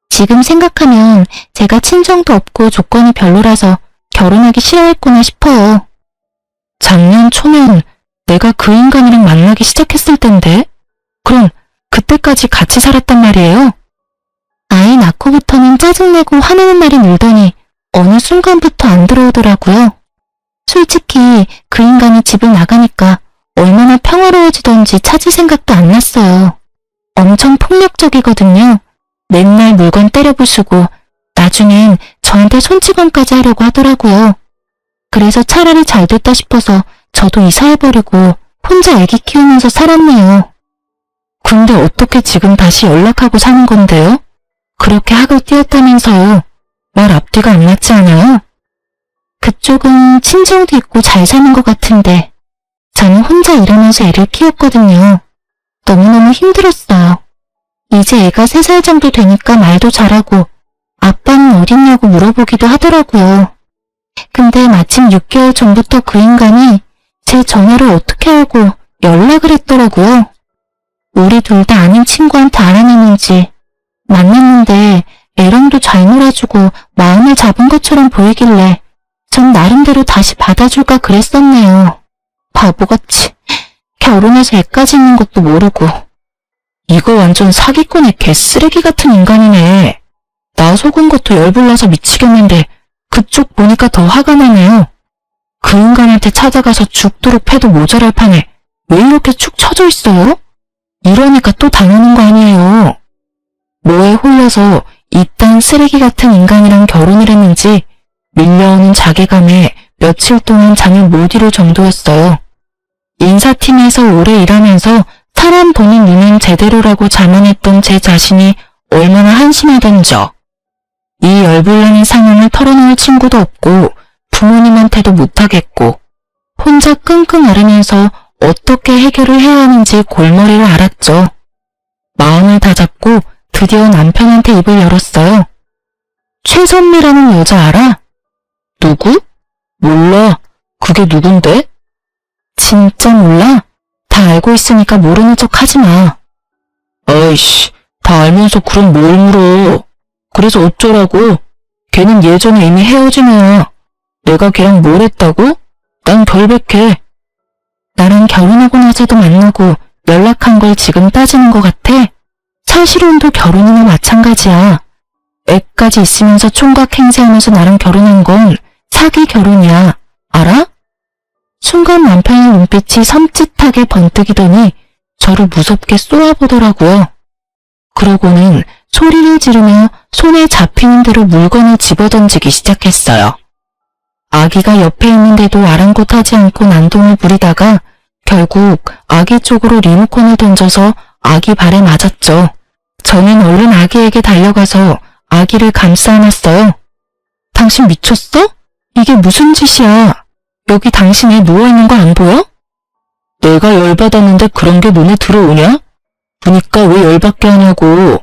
지금 생각하면 제가 친정도 없고 조건이 별로라서 결혼하기 싫어했구나 싶어요. 작년 초면 내가 그 인간이랑 만나기 시작했을 텐데? 그럼 그때까지 같이 살았단 말이에요? 아이 낳고부터는 짜증내고 화내는 날이 늘더니 어느 순간부터 안 들어오더라고요. 솔직히 그 인간이 집을 나가니까 얼마나 평화로워지던지 찾을 생각도 안 났어요. 엄청 폭력적이거든요. 맨날 물건 때려 부수고 나중엔 저한테 손찌검까지 하려고 하더라고요. 그래서 차라리 잘 됐다 싶어서 저도 이사해버리고 혼자 애기 키우면서 살았네요. 근데 어떻게 지금 다시 연락하고 사는 건데요? 그렇게 학을 띄웠다면서요. 말 앞뒤가 안 맞지 않아요? 그쪽은 친정도 있고 잘 사는 것 같은데 저는 혼자 일하면서 애를 키웠거든요. 너무너무 힘들었어요. 이제 애가 3살 정도 되니까 말도 잘하고 아빠는 어딨냐고 물어보기도 하더라고요. 근데 마침 6개월 전부터 그 인간이 제 전화를 어떻게 알고 연락을 했더라고요. 우리 둘 다 아는 친구한테 알아냈는지 만났는데 애랑도 잘 놀아주고 마음을 잡은 것처럼 보이길래 전 나름대로 다시 받아줄까 그랬었네요. 바보같이 결혼해서 애까지 있는 것도 모르고. 이거 완전 사기꾼의 개쓰레기 같은 인간이네. 나 속은 것도 열불나서 미치겠는데 그쪽 보니까 더 화가 나네요. 그 인간한테 찾아가서 죽도록 패도 모자랄 판에 왜 이렇게 축 처져 있어요? 이러니까 또 당하는 거 아니에요. 뭐에 홀려서 이딴 쓰레기 같은 인간이랑 결혼을 했는지 밀려오는 자괴감에 며칠 동안 잠을 못 이룰 정도였어요. 인사팀에서 오래 일하면서 사람 보는 눈은 제대로라고 자만했던 제 자신이 얼마나 한심하던지요. 이 열불나는 상황을 털어놓을 친구도 없고 부모님한테도 못하겠고 혼자 끙끙 앓으면서 어떻게 해결을 해야 하는지 골머리를 앓았죠. 마음을 다잡고 드디어 남편한테 입을 열었어요. 최선미라는 여자 알아? 누구? 몰라. 그게 누군데? 진짜 몰라? 다 알고 있으니까 모르는 척 하지 마. 아이씨, 다 알면서 그럼 뭘 물어. 그래서 어쩌라고? 걔는 예전에 이미 헤어진 애야. 내가 걔랑 뭘 했다고? 난 결백해. 나랑 결혼하고 나서도 만나고 연락한 걸 지금 따지는 것 같아? 사실혼도 결혼이나 마찬가지야. 애까지 있으면서 총각 행세하면서 나랑 결혼한 건 사기 결혼이야. 알아? 순간 남편의 눈빛이 섬찟하게 번뜩이더니 저를 무섭게 쏘아보더라고요. 그러고는 소리를 지르며 손에 잡히는 대로 물건을 집어던지기 시작했어요. 아기가 옆에 있는데도 아랑곳하지 않고 난동을 부리다가 결국 아기 쪽으로 리모컨을 던져서 아기 발에 맞았죠. 저는 얼른 아기에게 달려가서 아기를 감싸 안았어요. 당신 미쳤어? 이게 무슨 짓이야? 여기 당신이 누워있는 거 안 보여? 내가 열받았는데 그런 게 눈에 들어오냐? 보니까 왜 열받게 하냐고.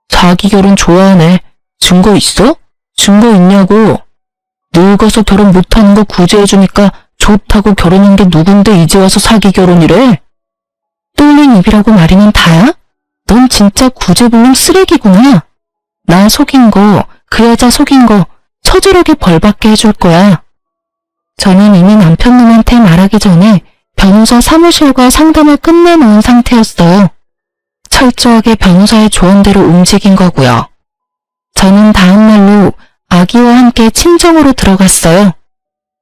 자기 결혼 좋아하네. 증거 있어? 증거 있냐고. 늙어서 결혼 못하는 거 구제해주니까 좋다고 결혼한 게 누군데 이제 와서 사기 결혼이래? 뚫린 입이라고 말이면 다야? 넌 진짜 구제불능 쓰레기구나. 나 속인 거, 그 여자 속인 거 처절하게 벌받게 해줄 거야. 저는 이미 남편 놈한테 말하기 전에 변호사 사무실과 상담을 끝내놓은 상태였어요. 철저하게 변호사의 조언대로 움직인 거고요. 저는 다음날로 아기와 함께 친정으로 들어갔어요.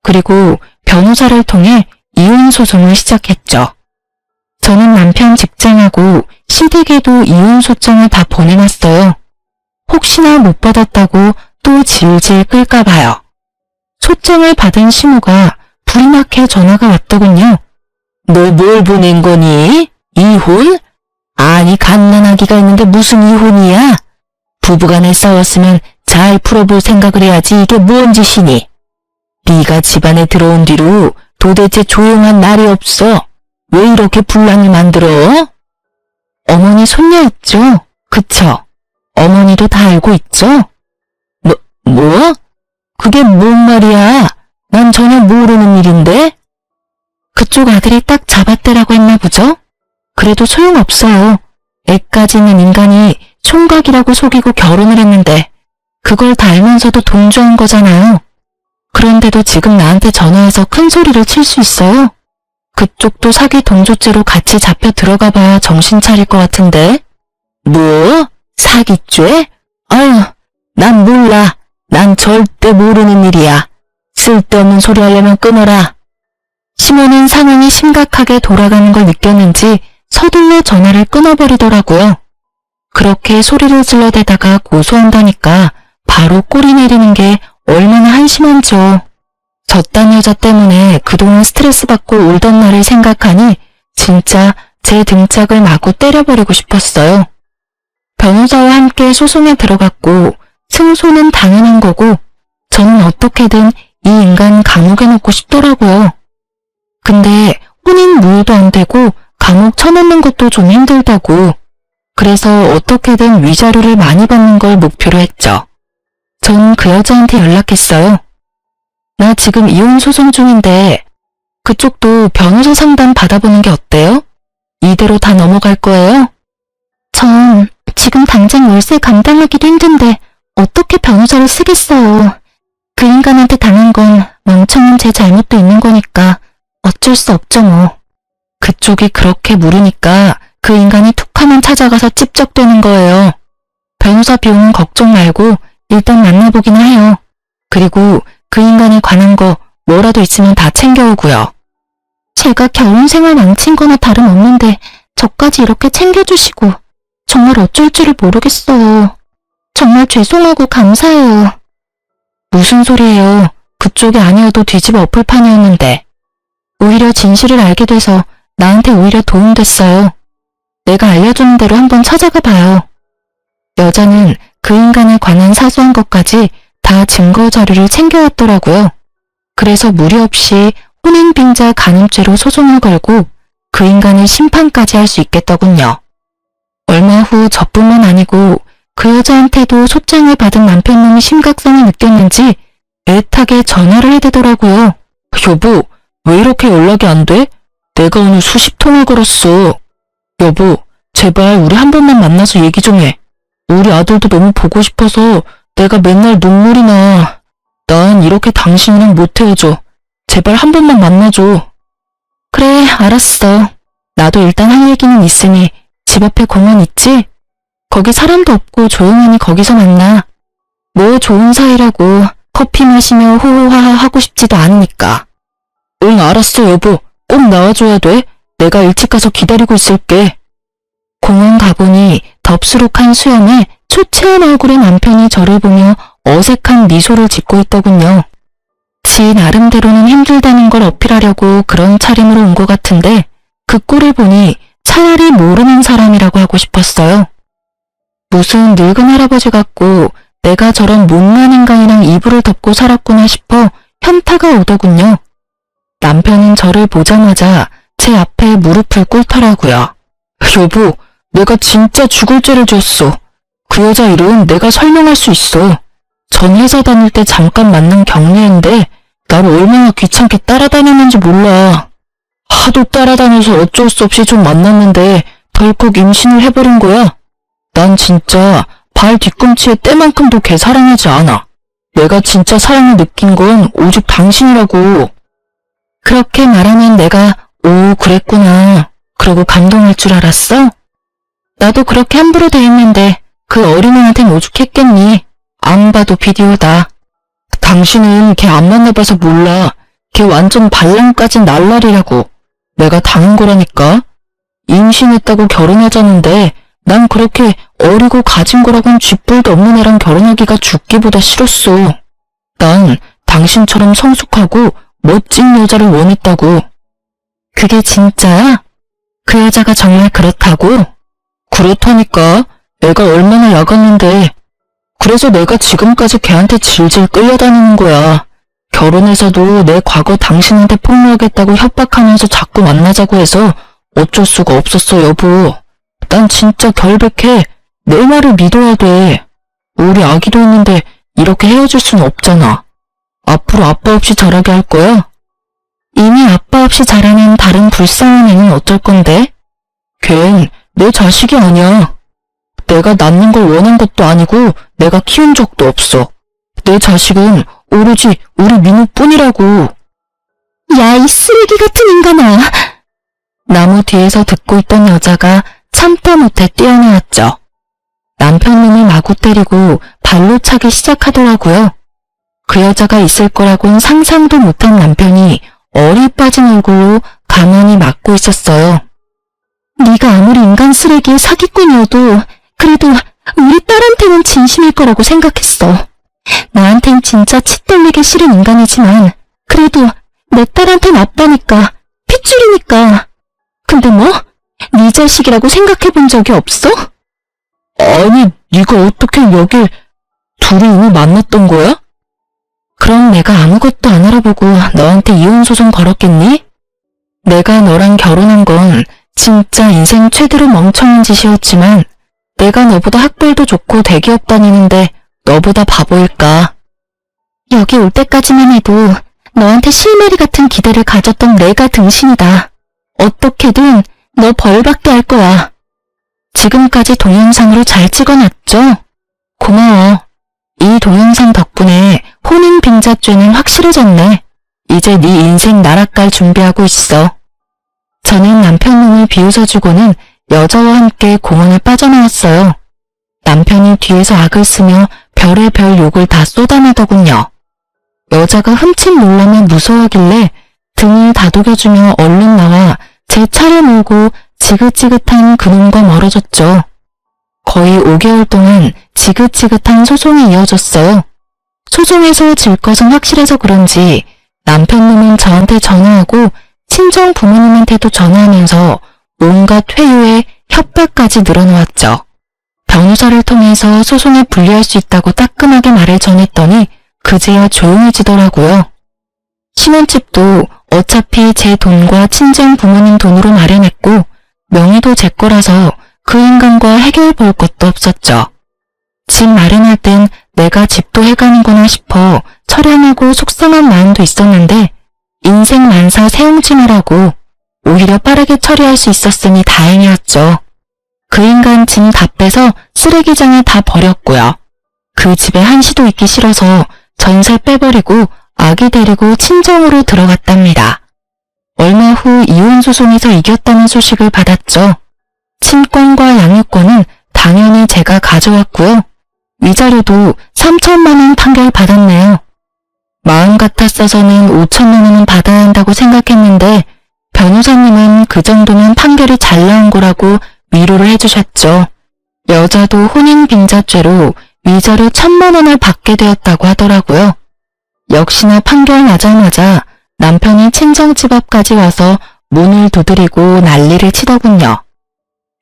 그리고 변호사를 통해 이혼 소송을 시작했죠. 저는 남편 직장하고 시댁에도 이혼 소장을 다 보내놨어요. 혹시나 못 받았다고 또 질질 끌까봐요. 소장을 받은 시모가 불이 나게 전화가 왔더군요. 너 뭘 보낸 거니? 이혼? 아니 갓난아기가 있는데 무슨 이혼이야? 부부간에 싸웠으면 잘 풀어볼 생각을 해야지 이게 뭔 짓이니? 네가 집안에 들어온 뒤로 도대체 조용한 날이 없어. 왜 이렇게 분란을 만들어? 어머니 손녀 있죠? 그쵸? 어머니도 다 알고 있죠? 뭐? 그게 뭔 말이야? 난 전혀 모르는 일인데? 그쪽 아들이 딱 잡았대라고 했나 보죠? 그래도 소용없어요. 애까지 있는 인간이 총각이라고 속이고 결혼을 했는데 그걸 다 알면서도 동조한 거잖아요. 그런데도 지금 나한테 전화해서 큰 소리를 칠 수 있어요? 그쪽도 사기 동조죄로 같이 잡혀 들어가봐야 정신 차릴 것 같은데. 뭐? 사기죄? 아유, 난 몰라. 난 절대 모르는 일이야. 쓸데없는 소리 하려면 끊어라. 시몬은 상황이 심각하게 돌아가는 걸 느꼈는지 서둘러 전화를 끊어버리더라고요. 그렇게 소리를 질러대다가 고소한다니까 바로 꼬리 내리는 게 얼마나 한심한지요. 저딴 여자 때문에 그동안 스트레스 받고 울던 날을 생각하니 진짜 제 등짝을 마구 때려버리고 싶었어요. 변호사와 함께 소송에 들어갔고 승소는 당연한 거고 저는 어떻게든 이 인간 감옥에 넣고 싶더라고요. 근데 혼인 무효도 안 되고 감옥 쳐넣는 것도 좀 힘들다고. 그래서 어떻게든 위자료를 많이 받는 걸 목표로 했죠. 전 그 여자한테 연락했어요. 나 지금 이혼 소송 중인데 그쪽도 변호사 상담 받아보는 게 어때요? 이대로 다 넘어갈 거예요? 전 지금 당장 월세 감당하기도 힘든데 어떻게 변호사를 쓰겠어요. 그 인간한테 당한 건 멍청한 제 잘못도 있는 거니까 어쩔 수 없죠 뭐. 그쪽이 그렇게 물으니까 그 인간이 툭하면 찾아가서 찝적대는 거예요. 변호사 비용은 걱정 말고 일단 만나보기는 해요. 그리고 그 인간에 관한 거 뭐라도 있으면 다 챙겨오고요. 제가 결혼 생활 망친 거나 다름없는데 저까지 이렇게 챙겨주시고 정말 어쩔 줄을 모르겠어요. 정말 죄송하고 감사해요. 무슨 소리예요. 그쪽이 아니어도 뒤집어 엎을 판이었는데. 오히려 진실을 알게 돼서 나한테 오히려 도움됐어요. 내가 알려주는 대로 한번 찾아가 봐요. 여자는 그 인간에 관한 사소한 것까지 다 증거 자료를 챙겨왔더라고요. 그래서 무리 없이 혼인빙자 간음죄로 소송을 걸고 그 인간을 심판까지 할 수 있겠더군요. 얼마 후 저뿐만 아니고 그 여자한테도 소장을 받은 남편놈이 심각성을 느꼈는지 애타게 전화를 해대더라고요. 여보, 왜 이렇게 연락이 안 돼? 내가 오늘 수십 통을 걸었어. 여보, 제발 우리 한 번만 만나서 얘기 좀 해. 우리 아들도 너무 보고 싶어서 내가 맨날 눈물이 나. 난 이렇게 당신이랑 못 헤어져. 제발 한 번만 만나줘. 그래, 알았어. 나도 일단 할 얘기는 있으니 집 앞에 공원 있지? 거기 사람도 없고 조용하니 거기서 만나. 뭐 좋은 사이라고 커피 마시며 호호하하 하고 싶지도 않으니까. 응, 알았어 여보. 꼭 나와줘야 돼. 내가 일찍 가서 기다리고 있을게. 공원 가보니 덥수룩한 수염에 초췌한 얼굴의 남편이 저를 보며 어색한 미소를 짓고 있더군요. 지 나름대로는 힘들다는 걸 어필하려고 그런 차림으로 온 것 같은데 그 꼴을 보니 차라리 모르는 사람이라고 하고 싶었어요. 무슨 늙은 할아버지 같고 내가 저런 못난 인간이랑 이불을 덮고 살았구나 싶어 현타가 오더군요. 남편은 저를 보자마자 제 앞에 무릎을 꿇더라고요. 여보, 내가 진짜 죽을 죄를 지었어. 그 여자 이름 내가 설명할 수 있어. 전 회사 다닐 때 잠깐 만난 경례인데 나를 얼마나 귀찮게 따라다녔는지 몰라. 하도 따라다녀서 어쩔 수 없이 좀 만났는데 덜컥 임신을 해버린 거야. 난 진짜 발 뒤꿈치에 때만큼도 걔 사랑하지 않아. 내가 진짜 사랑을 느낀 건 오직 당신이라고. 그렇게 말하면 내가 오 그랬구나 그러고 감동할 줄 알았어? 나도 그렇게 함부로 대했는데 그 어린애한텐 오죽했겠니. 안 봐도 비디오다. 당신은 걔 안 만나봐서 몰라. 걔 완전 발랑까진 날라리라고. 내가 당한 거라니까. 임신했다고 결혼하자는데 난 그렇게 어리고 가진 거라곤 쥐뿔도 없는 애랑 결혼하기가 죽기보다 싫었어. 난 당신처럼 성숙하고 멋진 여자를 원했다고. 그게 진짜야? 그 여자가 정말 그렇다고? 그렇다니까. 애가 얼마나 약았는데. 그래서 내가 지금까지 걔한테 질질 끌려다니는 거야. 결혼해서도 내 과거 당신한테 폭로하겠다고 협박하면서 자꾸 만나자고 해서 어쩔 수가 없었어, 여보. 난 진짜 결백해. 내 말을 믿어야 돼. 우리 아기도 있는데 이렇게 헤어질 순 없잖아. 앞으로 아빠 없이 자라게 할 거야? 이미 아빠 없이 자라는 다른 불쌍한 애는 어쩔 건데? 걘 내 자식이 아니야. 내가 낳는 걸 원한 것도 아니고 내가 키운 적도 없어. 내 자식은 오로지 우리 민우뿐이라고. 야, 이 쓰레기 같은 인간아. 나무 뒤에서 듣고 있던 여자가 참다 못해 뛰어나왔죠. 남편 놈을 마구 때리고 발로 차기 시작하더라고요. 그 여자가 있을 거라고는 상상도 못한 남편이 얼이 빠진 얼굴로 가만히 맞고 있었어요. 네가 아무리 인간 쓰레기의 사기꾼이어도 그래도 우리 딸한테는 진심일 거라고 생각했어. 나한텐 진짜 치 떨리게 싫은 인간이지만 그래도 내 딸한텐 아빠니까, 핏줄이니까. 근데 뭐? 네 자식이라고 생각해본 적이 없어? 아니, 네가 어떻게 여길 둘이 이미 만났던 거야? 그럼 내가 아무것도 안 알아보고 너한테 이혼 소송 걸었겠니? 내가 너랑 결혼한 건 진짜 인생 최대로 멍청한 짓이었지만 내가 너보다 학벌도 좋고 대기업 다니는데 너보다 바보일까? 여기 올 때까지만 해도 너한테 실마리 같은 기대를 가졌던 내가 등신이다. 어떻게든 너 벌받게 할 거야. 지금까지 동영상으로 잘 찍어놨죠? 고마워. 이 동영상 덕분에 혼인빙자죄는 확실해졌네. 이제 네 인생 나락갈 준비하고 있어. 저는 남편 놈을 비웃어주고는 여자와 함께 공원에 빠져나왔어요. 남편이 뒤에서 악을 쓰며 별의별 욕을 다 쏟아내더군요. 여자가 흠칫 놀라며 무서워하길래 등을 다독여주며 얼른 나와 제 차를 몰고 지긋지긋한 그놈과 멀어졌죠. 거의 5개월 동안 지긋지긋한 소송이 이어졌어요. 소송에서 질 것은 확실해서 그런지 남편 놈은 저한테 전화하고 친정 부모님한테도 전화하면서 온갖 회유에 협박까지 늘어놓았죠. 변호사를 통해서 소송에 불리할 수 있다고 따끔하게 말을 전했더니 그제야 조용해지더라고요. 신혼집도 어차피 제 돈과 친정 부모님 돈으로 마련했고 명의도 제 거라서 그 인간과 해결 볼 것도 없었죠. 집 마련할 땐 내가 집도 해가는구나 싶어 철량하고 속상한 마음도 있었는데 인생 만사 세웅지마라고 오히려 빠르게 처리할 수 있었으니 다행이었죠. 그 인간 짐 다 빼서 쓰레기장에 다 버렸고요. 그 집에 한시도 있기 싫어서 전세 빼버리고 아기 데리고 친정으로 들어갔답니다. 얼마 후 이혼 소송에서 이겼다는 소식을 받았죠. 친권과 양육권은 당연히 제가 가져왔고요. 위자료도 3천만 원 판결 받았네요. 마음 같았어서는 5천만 원은 받아야 한다고 생각했는데 변호사님은 그 정도면 판결이 잘 나온 거라고 위로를 해주셨죠. 여자도 혼인빙자죄로 위자료 1,000만 원을 받게 되었다고 하더라고요. 역시나 판결 나자마자 남편이 친정집 앞까지 와서 문을 두드리고 난리를 치더군요.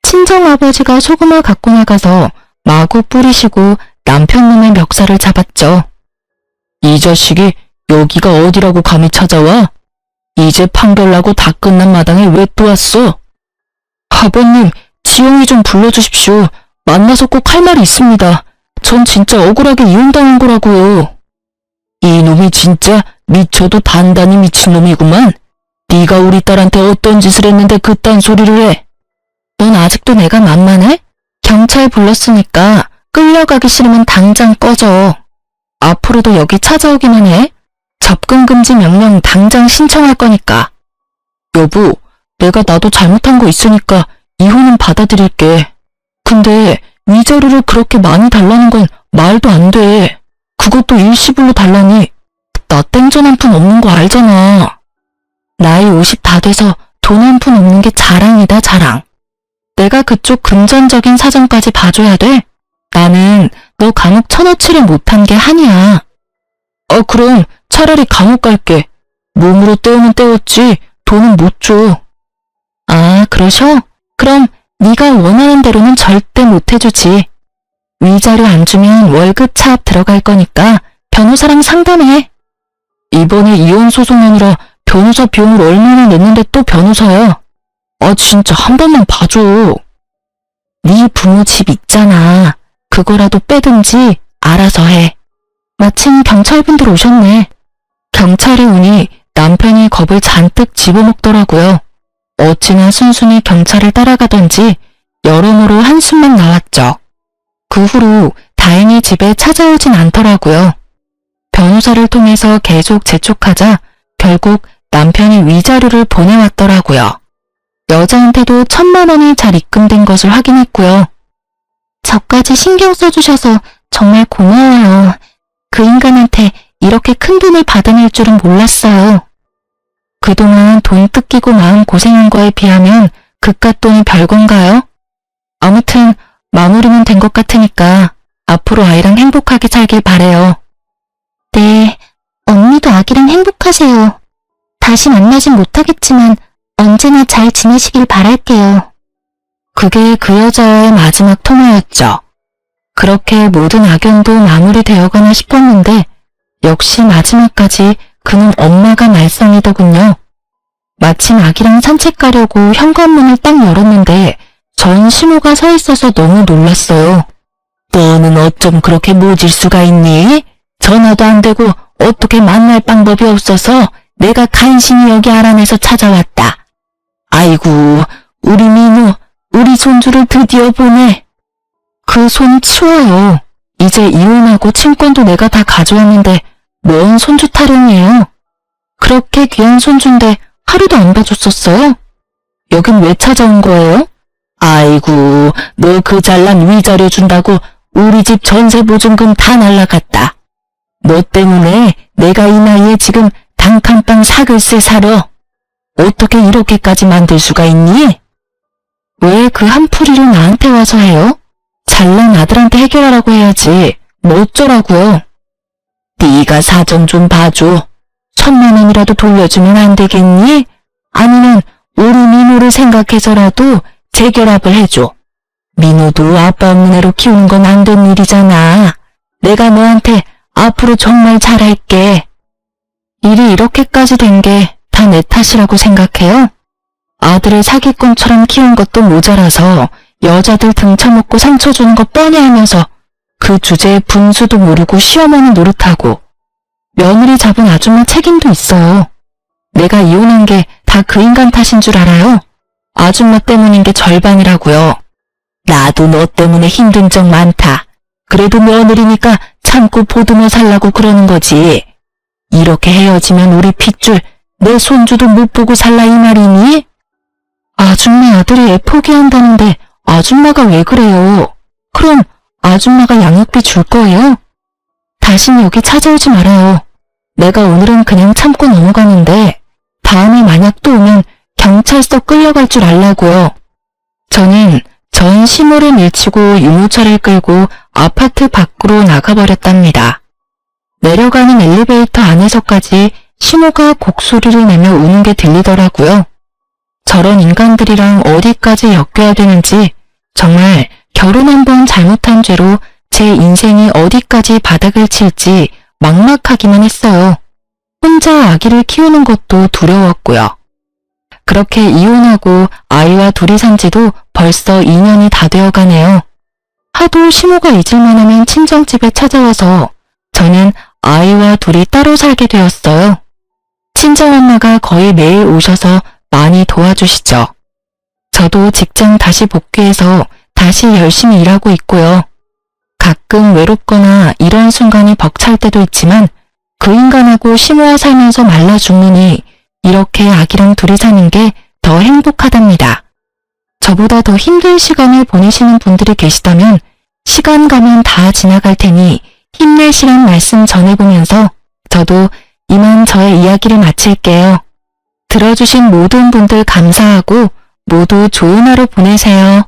친정아버지가 소금을 갖고 나가서 마구 뿌리시고 남편놈의 멱살을 잡았죠. 이 자식이 여기가 어디라고 감히 찾아와? 이제 판결 나고 다 끝난 마당에 왜 또 왔어? 아버님, 지영이 좀 불러주십시오. 만나서 꼭 할 말이 있습니다. 전 진짜 억울하게 이혼당한 거라고요. 이놈이 진짜 미쳐도 단단히 미친놈이구만. 네가 우리 딸한테 어떤 짓을 했는데 그딴 소리를 해? 넌 아직도 내가 만만해? 경찰 불렀으니까 끌려가기 싫으면 당장 꺼져. 앞으로도 여기 찾아오기만 해. 접근금지 명령 당장 신청할 거니까. 여보, 내가 나도 잘못한 거 있으니까 이혼은 받아들일게. 근데 위자료를 그렇게 많이 달라는 건 말도 안 돼. 그것도 일시불로 달라니. 나 땡전 한 푼 없는 거 알잖아. 나이 50 다 돼서 돈 한 푼 없는 게 자랑이다, 자랑. 내가 그쪽 금전적인 사정까지 봐줘야 돼? 나는 너 감옥 쳐넣지를 못한 게 한이야. 그럼 차라리 감옥 갈게. 몸으로 때우면 때웠지 돈은 못 줘. 아, 그러셔? 그럼 네가 원하는 대로는 절대 못 해주지. 위자료 안 주면 월급 차압 들어갈 거니까 변호사랑 상담해. 이번에 이혼 소송하느라 변호사 비용을 얼마나 냈는데 또 변호사야? 아, 진짜 한 번만 봐줘. 네 부모 집 있잖아. 그거라도 빼든지 알아서 해. 마침 경찰분들 오셨네. 경찰이 오니 남편이 겁을 잔뜩 집어먹더라고요. 어찌나 순순히 경찰을 따라가던지 여러모로 한숨만 나왔죠. 그 후로 다행히 집에 찾아오진 않더라고요. 변호사를 통해서 계속 재촉하자 결국 남편이 위자료를 보내왔더라고요. 여자한테도 1,000만 원이 잘 입금된 것을 확인했고요. 저까지 신경 써주셔서 정말 고마워요. 그 인간한테 이렇게 큰 돈을 받아낼 줄은 몰랐어요. 그동안 돈 뜯기고 마음 고생한 거에 비하면 그깟 돈이 별건가요? 아무튼 마무리는 된 것 같으니까 앞으로 아이랑 행복하게 살길 바래요. 네, 언니도 아기랑 행복하세요. 다시 만나진 못하겠지만 언제나 잘 지내시길 바랄게요. 그게 그 여자와의 마지막 통화였죠. 그렇게 모든 악연도 마무리되어가나 싶었는데 역시 마지막까지 그는 엄마가 말썽이더군요. 마침 아기랑 산책 가려고 현관문을 딱 열었는데 전 시모가 서 있어서 너무 놀랐어요. 너는 어쩜 그렇게 모질 수가 있니? 전화도 안 되고 어떻게 만날 방법이 없어서 내가 간신히 여기 알아내서 찾아왔다. 아이고, 우리 민우, 우리 손주를 드디어 보네. 그 손 치워요. 이제 이혼하고 친권도 내가 다 가져왔는데 뭔 손주 타령이에요. 그렇게 귀한 손주인데 하루도 안 봐줬었어요? 여긴 왜 찾아온 거예요? 아이고, 너 그 잘난 위자료 준다고 우리 집 전세 보증금 다 날라갔다. 너 때문에 내가 이 나이에 지금 단칸방 사글세 사려. 어떻게 이렇게까지 만들 수가 있니? 왜 그 한풀이를 나한테 와서 해요? 잘난 아들한테 해결하라고 해야지. 뭐 어쩌라고요? 네가 사정 좀 봐줘. 1,000만 원이라도 돌려주면 안 되겠니? 아니면 우리 민호를 생각해서라도 재결합을 해줘. 민호도 아빠 없는 애로 키우는 건 안 된 일이잖아. 내가 너한테 앞으로 정말 잘할게. 일이 이렇게까지 된 게 다 내 탓이라고 생각해요? 아들을 사기꾼처럼 키운 것도 모자라서 여자들 등쳐먹고 상처 주는 거 뻔히 하면서 그 주제에 분수도 모르고 시어머니 노릇하고 며느리 잡은 아줌마 책임도 있어요. 내가 이혼한 게 다 그 인간 탓인 줄 알아요? 아줌마 때문인 게 절반이라고요. 나도 너 때문에 힘든 적 많다. 그래도 며느리니까 참고 보듬어 살라고 그러는 거지. 이렇게 헤어지면 우리 핏줄 내 손주도 못 보고 살라 이 말이니? 아줌마 아들이 애 포기한다는데 아줌마가 왜 그래요? 그럼 아줌마가 양육비 줄 거예요? 다신 여기 찾아오지 말아요. 내가 오늘은 그냥 참고 넘어가는데 다음에 만약 또 오면 경찰서 끌려갈 줄 알라고요. 저는 전 시모를 밀치고 유모차를 끌고 아파트 밖으로 나가버렸답니다. 내려가는 엘리베이터 안에서까지 시모가 곡소리를 내며 우는 게 들리더라고요. 저런 인간들이랑 어디까지 엮여야 되는지 정말 결혼 한 번 잘못한 죄로 제 인생이 어디까지 바닥을 칠지 막막하기만 했어요. 혼자 아기를 키우는 것도 두려웠고요. 그렇게 이혼하고 아이와 둘이 산 지도 벌써 2년이 다 되어가네요. 하도 시모가 잊을만 하면 친정집에 찾아와서 저는 아이와 둘이 따로 살게 되었어요. 친정엄마가 거의 매일 오셔서 많이 도와주시죠. 저도 직장 다시 복귀해서 다시 열심히 일하고 있고요. 가끔 외롭거나 이런 순간이 벅찰 때도 있지만 그 인간하고 시모와 살면서 말라 죽느니 이렇게 아기랑 둘이 사는 게 더 행복하답니다. 저보다 더 힘든 시간을 보내시는 분들이 계시다면 시간 가면 다 지나갈 테니 힘내시란 말씀 전해보면서 저도 이만 저의 이야기를 마칠게요. 들어주신 모든 분들 감사하고 모두 좋은 하루 보내세요.